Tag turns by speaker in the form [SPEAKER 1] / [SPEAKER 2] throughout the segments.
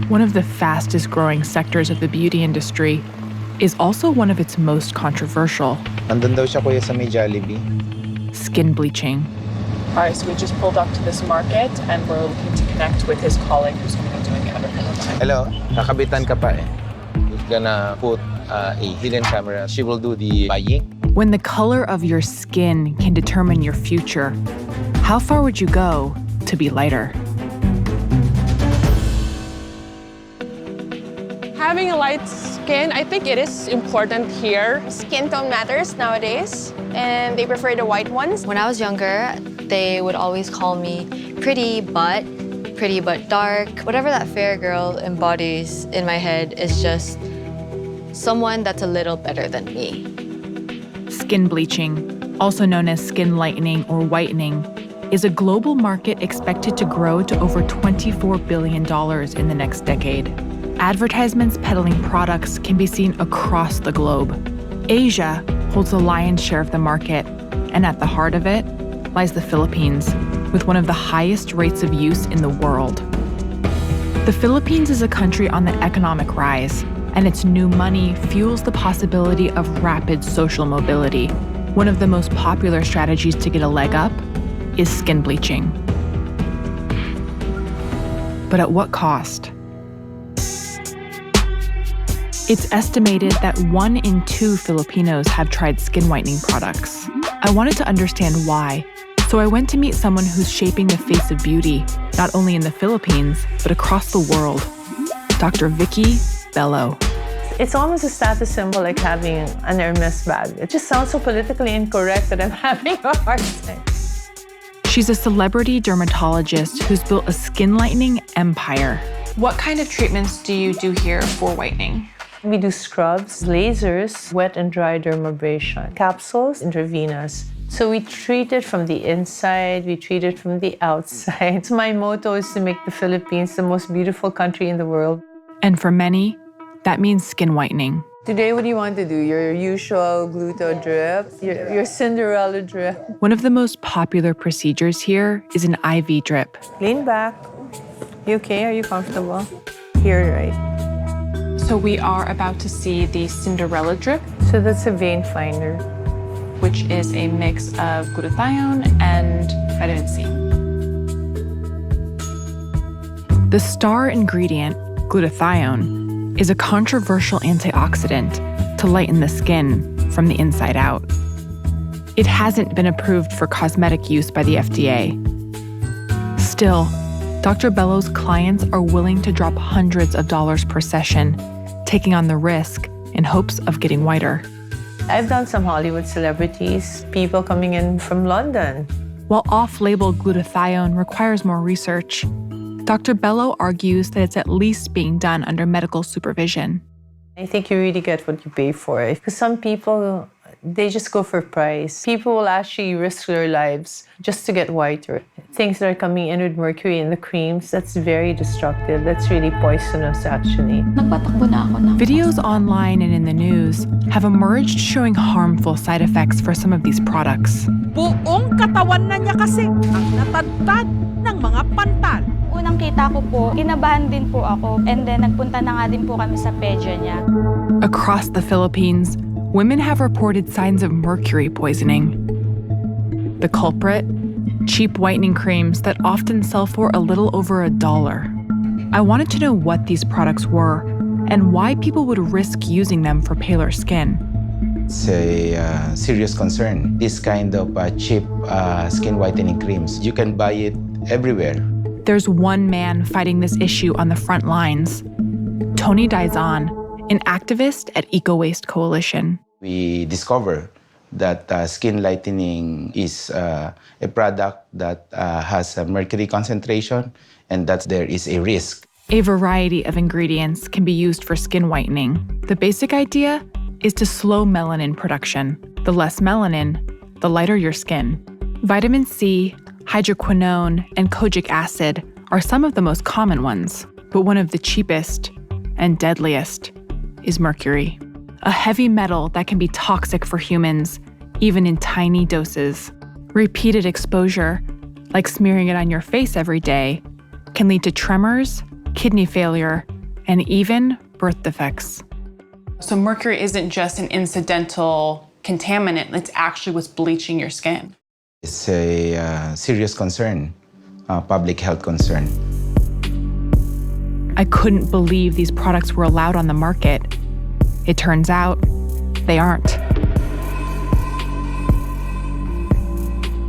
[SPEAKER 1] one of the fastest growing sectors of the beauty industry, is also one of its most controversial.
[SPEAKER 2] Nandun daw siya kuya sa may Jollibee.
[SPEAKER 1] Skin bleaching.
[SPEAKER 3] All right, so we just pulled up to this market and we're looking to connect with his colleague who's going to be doing it under her time.
[SPEAKER 2] Hello, kakabitan ka pa eh. We're gonna put a hidden camera. She will do the buying.
[SPEAKER 1] When the color of your skin can determine your future, how far would you go to be lighter?
[SPEAKER 4] Having a light skin, I think it is important here.
[SPEAKER 5] Skin tone matters nowadays, and they prefer the white ones.
[SPEAKER 6] When I was younger, they would always call me pretty but dark. Whatever that fair girl embodies in my head is just someone that's a little better than me.
[SPEAKER 1] Skin bleaching, also known as skin lightening or whitening, is a global market expected to grow to over $24 billion in the next decade. Advertisements peddling products can be seen across the globe. Asia holds the lion's share of the market, and at the heart of it lies the Philippines, with one of the highest rates of use in the world. The Philippines is a country on the economic rise, and its new money fuels the possibility of rapid social mobility. One of the most popular strategies to get a leg up is skin bleaching. But at what cost? It's estimated that 1 in 2 Filipinos have tried skin whitening products. I wanted to understand why, so I went to meet someone who's shaping the face of beauty, not only in the Philippines, but across the world. Dr. Vicky Bello.
[SPEAKER 7] It's almost a status symbol like having an Hermes bag. It just sounds so politically incorrect that I'm having a hard time.
[SPEAKER 1] She's a celebrity dermatologist who's built a skin lightening empire.
[SPEAKER 3] What kind of treatments do you do here for whitening?
[SPEAKER 7] We do scrubs, lasers, wet and dry dermabrasion, capsules, intravenous. So we treat it from the inside, we treat it from the outside. So my motto is to make the Philippines the most beautiful country in the world.
[SPEAKER 1] And for many, that means skin whitening.
[SPEAKER 7] Today, what do you want to do? Your usual gluto drip? Your Cinderella drip?
[SPEAKER 1] One of the most popular procedures here is an IV drip.
[SPEAKER 7] Lean back. You okay? Are you comfortable? Here, right?
[SPEAKER 3] So we are about to see the Cinderella drip,
[SPEAKER 7] So that's a vein finder.
[SPEAKER 3] which is a mix of glutathione and vitamin C.
[SPEAKER 1] The star ingredient, glutathione, is a controversial antioxidant to lighten the skin from the inside out. It hasn't been approved for cosmetic use by the FDA. Still, Dr. Bello's clients are willing to drop hundreds of dollars per session, taking on the risk in hopes of getting whiter.
[SPEAKER 7] I've done some Hollywood celebrities, people coming in from London.
[SPEAKER 1] While off-label glutathione requires more research, Dr. Bello argues that it's at least being done under medical supervision.
[SPEAKER 7] I think you really get what you pay for. Because some people, they just go for price. People will actually risk their lives just to get whiter. Things that are coming in with mercury in the creams, that's very destructive. That's really poisonous, actually.
[SPEAKER 1] Videos online and in the news have emerged showing harmful side effects for some of these products.
[SPEAKER 8] Buong katawan na niya kasi ang natadtad ng mga pantal.
[SPEAKER 9] Unang kita ko po, kinabahan din po ako. And then nagpunta na nga din po kami sa pedya niya.
[SPEAKER 1] Across the Philippines, women have reported signs of mercury poisoning. The culprit? Cheap whitening creams that often sell for a little over $1. I wanted to know what these products were and why people would risk using them for paler skin.
[SPEAKER 2] It's a serious concern. This kind of cheap skin whitening creams, you can buy it everywhere.
[SPEAKER 1] There's one man fighting this issue on the front lines, Tony Dizon, an activist at Eco Waste Coalition.
[SPEAKER 2] We discover that skin lightening is a product that has a mercury concentration and that there is a risk.
[SPEAKER 1] A variety of ingredients can be used for skin whitening. The basic idea is to slow melanin production. The less melanin, the lighter your skin. Vitamin C, hydroquinone, and kojic acid are some of the most common ones, but one of the cheapest and deadliest is mercury, a heavy metal that can be toxic for humans, even in tiny doses. Repeated exposure, like smearing it on your face every day, can lead to tremors, kidney failure, and even birth defects.
[SPEAKER 10] So mercury isn't just an incidental contaminant, it's actually what's bleaching your skin.
[SPEAKER 2] It's a serious concern, public health concern.
[SPEAKER 1] I couldn't believe these products were allowed on the market. It turns out they aren't.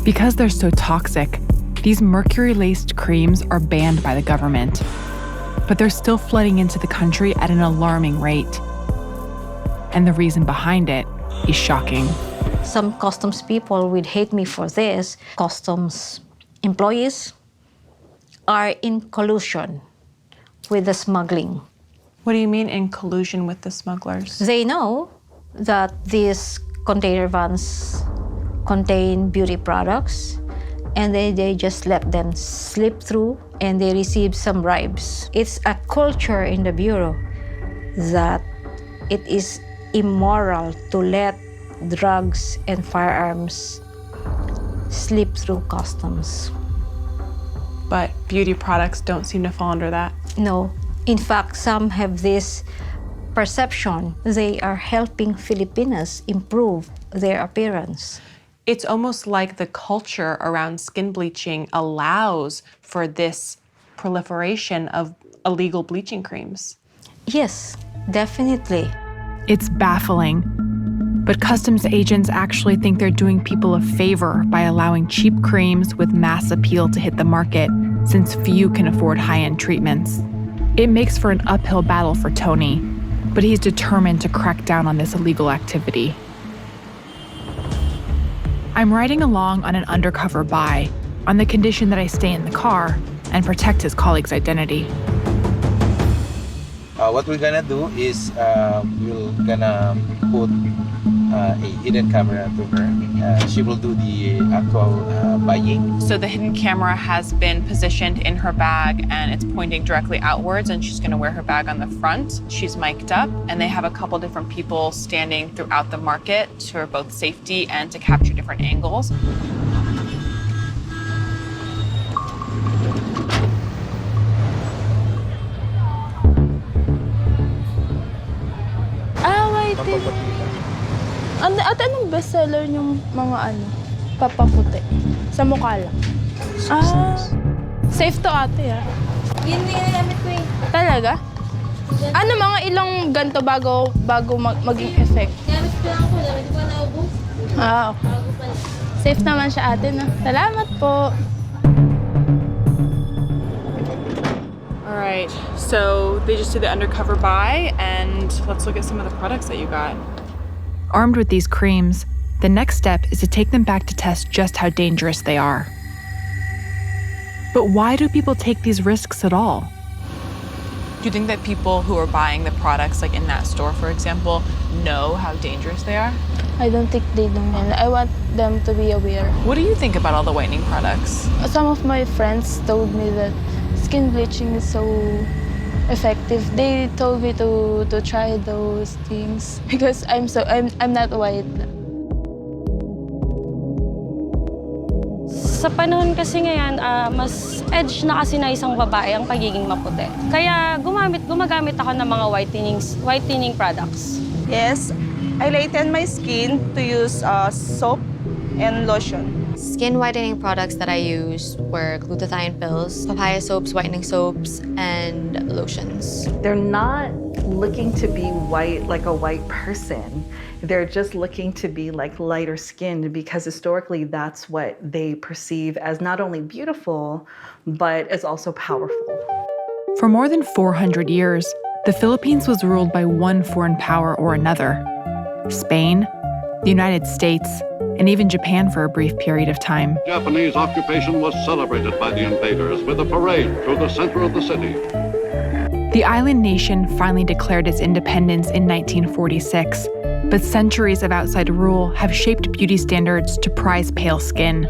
[SPEAKER 1] Because they're so toxic, these mercury-laced creams are banned by the government. But they're still flooding into the country at an alarming rate. And the reason behind it is shocking.
[SPEAKER 11] Some customs people would hate me for this. Customs employees are in collusion with the smuggling.
[SPEAKER 10] What do you mean in collusion with the smugglers?
[SPEAKER 11] They know that these container vans contain beauty products, and they just let them slip through, and they receive some bribes. It's a culture in the Bureau that it is immoral to let drugs and firearms slip through customs.
[SPEAKER 10] But beauty products don't seem to fall under that.
[SPEAKER 11] No. In fact, some have this perception they are helping Filipinas improve their appearance.
[SPEAKER 10] It's almost like the culture around skin bleaching allows for this proliferation of illegal bleaching creams.
[SPEAKER 11] Yes, definitely.
[SPEAKER 1] It's baffling. But customs agents actually think they're doing people a favor by allowing cheap creams with mass appeal to hit the market, since few can afford high-end treatments. It makes for an uphill battle for Tony, but he's determined to crack down on this illegal activity. I'm riding along on an undercover buy, on the condition that I stay in the car and protect his colleague's identity.
[SPEAKER 2] What we're gonna do is we're gonna put a hidden camera to her. She will do the actual buying.
[SPEAKER 10] So the hidden camera has been positioned in her bag and it's pointing directly outwards, and she's gonna wear her bag on the front. She's mic'd up, and they have a couple different people standing throughout the market for both safety and to capture different angles.
[SPEAKER 5] Ate, anong bestseller yung mga papaputi? Sa mukha lang. Safe to ate Yun na ginagamit ko Talaga? Ano mga ilang ganto bago maging effect? Gamit ko lang ko, di ba naubos? Okay. Safe naman siya ate na. Salamat po.
[SPEAKER 10] All right, so they just did the undercover buy, and let's look at some of the products that you got.
[SPEAKER 1] Armed with these creams, the next step is to take them back to test just how dangerous they are. But why do people take these risks at all?
[SPEAKER 10] Do you think that people who are buying the products, like in that store, for example, know how dangerous they are?
[SPEAKER 5] I don't think they know. And I want them to be aware.
[SPEAKER 10] What do you think about all the whitening products?
[SPEAKER 5] Some of my friends told me that skin bleaching is so effective. They told me to try those things because I'm not white.
[SPEAKER 9] Sa panahon kasi ngayon, mas edge na kasi na isang babae ang pagiging maputi. Kaya gumagamit ako ng mga whitening products.
[SPEAKER 12] Yes, I lighten my skin to use soap and lotion.
[SPEAKER 6] Skin whitening products that I used were glutathione pills, papaya soaps, whitening soaps, and lotions.
[SPEAKER 13] They're not looking to be white like a white person. They're just looking to be like lighter skinned because historically that's what they perceive as not only beautiful, but as also powerful.
[SPEAKER 1] For more than 400 years, the Philippines was ruled by one foreign power or another. Spain, the United States, and even Japan for a brief period of time.
[SPEAKER 14] Japanese occupation was celebrated by the invaders with a parade through the center of the city.
[SPEAKER 1] The island nation finally declared its independence in 1946, but centuries of outside rule have shaped beauty standards to prize pale skin.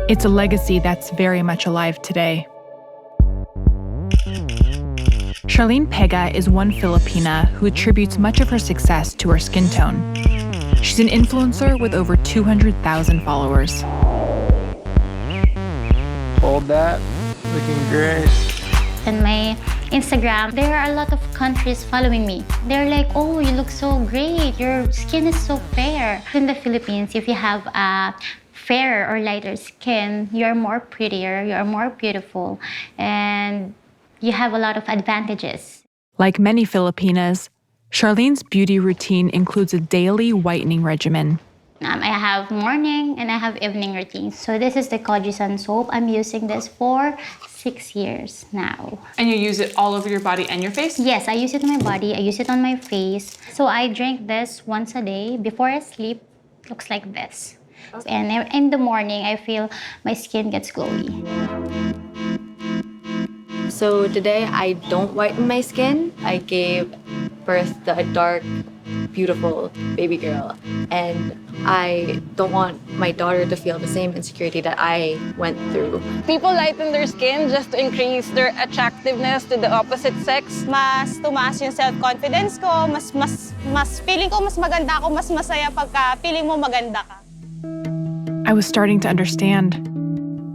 [SPEAKER 1] It's a legacy that's very much alive today. Charlene Pega is one Filipina who attributes much of her success to her skin tone. She's an influencer with over 200,000 followers.
[SPEAKER 15] Hold that, looking great.
[SPEAKER 16] And my
[SPEAKER 15] Instagram, there are a lot of countries following me. They're like, oh, you look so great. Your skin is so fair. In the Philippines, if you have a fairer or lighter skin, you're more prettier, you're more beautiful, and you have a lot of advantages.
[SPEAKER 1] Like many Filipinas, Charlene's beauty routine includes a daily whitening regimen.
[SPEAKER 15] I have morning and I have evening routines. So this is the Kojisan soap. I'm using this for 6 years now.
[SPEAKER 10] And you use it all over your body and your face?
[SPEAKER 15] Yes, I use it on my body. I use it on my face. So I drink this once a day. Before I sleep, looks like this. And in the morning, I feel my skin gets glowy.
[SPEAKER 6] So today I don't whiten my skin. I gave birth to a dark, beautiful baby girl. And I don't want my daughter to feel the same insecurity that I went through.
[SPEAKER 4] People lighten their skin just to increase their attractiveness to the opposite sex.
[SPEAKER 12] Mas tumaas yung self-confidence ko, mas feeling ko mas maganda ako, mas masaya pagka feeling mo maganda ka.
[SPEAKER 1] I was starting to understand.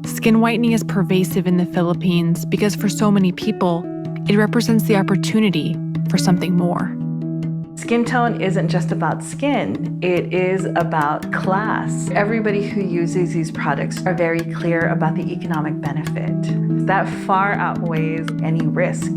[SPEAKER 1] Skin whitening is pervasive in the Philippines because for so many people, it represents the opportunity for something more.
[SPEAKER 13] Skin tone isn't just about skin, it is about class. Everybody who uses these products are very clear about the economic benefit. That far outweighs any risk.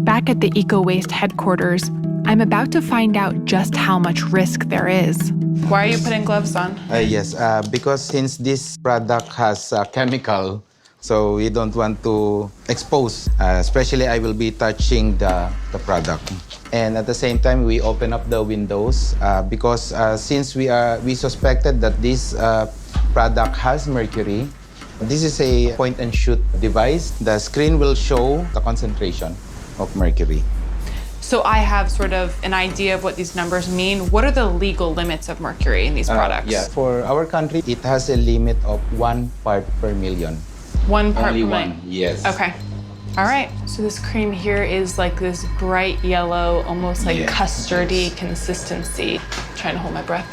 [SPEAKER 1] Back at the Eco Waste headquarters, I'm about to find out just how much risk there is.
[SPEAKER 10] Why are you putting gloves on?
[SPEAKER 2] Yes, because since this product has a chemical, so we don't want to expose. Especially I will be touching the product. And at the same time, we open up the windows because since we suspected that this product has mercury, this is a point-and-shoot device. The screen will show the concentration of mercury.
[SPEAKER 10] So I have sort of an idea of what these numbers mean. What are the legal limits of mercury in these products?
[SPEAKER 2] Yeah, for our country, it has a limit of 1 part per million.
[SPEAKER 10] 1 part
[SPEAKER 2] Only
[SPEAKER 10] per
[SPEAKER 2] one,
[SPEAKER 10] million?
[SPEAKER 2] yes.
[SPEAKER 10] Okay. All right. So this cream here is like this bright yellow, almost like custardy consistency. I'm trying to hold my breath.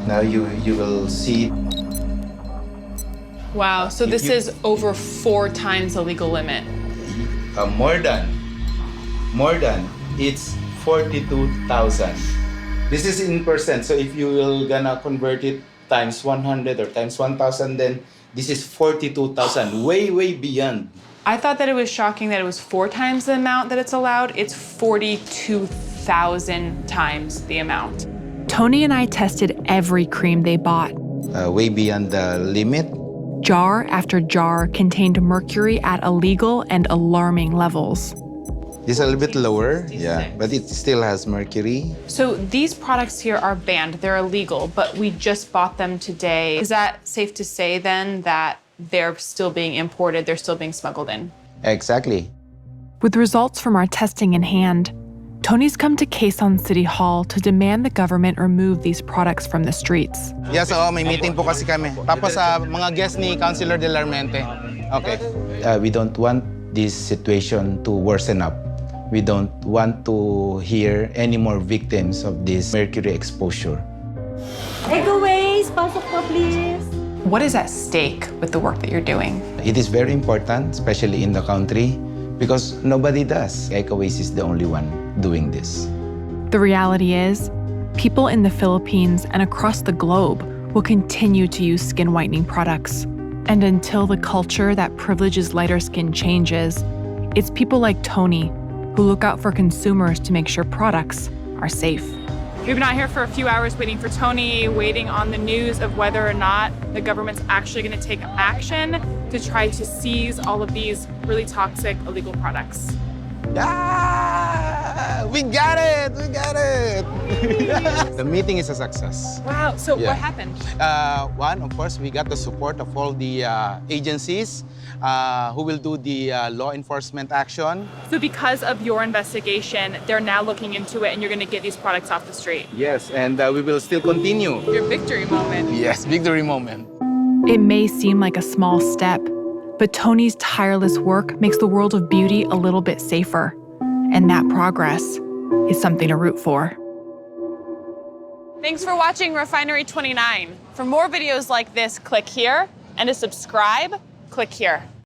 [SPEAKER 2] Now you will see.
[SPEAKER 10] Wow. So this is over 4 times the legal limit.
[SPEAKER 2] More than. It's 42,000. This is in percent. So if you will gonna convert it times 100 or times 1,000, then this is 42,000. Way beyond.
[SPEAKER 10] I thought that it was shocking that it was 4 times the amount that it's allowed. It's 42,000 times the amount.
[SPEAKER 1] Tony and I tested every cream they bought.
[SPEAKER 2] Way beyond the limit.
[SPEAKER 1] Jar after jar contained mercury at illegal and alarming levels.
[SPEAKER 2] This is a little bit lower, yeah, but it still has mercury.
[SPEAKER 10] So these products here are banned, they're illegal, but we just bought them today. Is that safe to say then that they're still being imported, they're still being smuggled in?
[SPEAKER 2] Exactly.
[SPEAKER 1] With results from our testing in hand, Tony's come to Quezon City Hall to demand the government remove these products from the streets.
[SPEAKER 16] Yes, may meeting po kasi kami. Tapos mga guests ni Councilor De Larmente. Okay.
[SPEAKER 2] We don't want this situation to worsen up. We don't want to hear any more victims of this mercury exposure.
[SPEAKER 17] Takeaways, pasok po please.
[SPEAKER 10] What is at stake with the work that you're doing?
[SPEAKER 2] It is very important, especially in the country, because nobody does. Ecowaste is the only one doing this.
[SPEAKER 1] The reality is, people in the Philippines and across the globe will continue to use skin whitening products. And until the culture that privileges lighter skin changes, it's people like Tony who look out for consumers to make sure products are safe.
[SPEAKER 10] We've been out here for a few hours waiting for Tony, waiting on the news of whether or not the government's actually going to take action to try to seize all of these really toxic illegal products.
[SPEAKER 16] Yeah! We got it! The meeting is a success.
[SPEAKER 10] Wow, so what happened?
[SPEAKER 16] One, of course, we got the support of all the agencies who will do the law enforcement action.
[SPEAKER 10] So because of your investigation, they're now looking into it and you're going to get these products off the street.
[SPEAKER 16] Yes, and we will still continue.
[SPEAKER 10] Your victory moment.
[SPEAKER 16] Yes, victory moment.
[SPEAKER 1] It may seem like a small step, but Tony's tireless work makes the world of beauty a little bit safer. And that progress is something to root for.
[SPEAKER 10] Thanks for watching Refinery 29. For more videos like this, click here, and to subscribe, click here.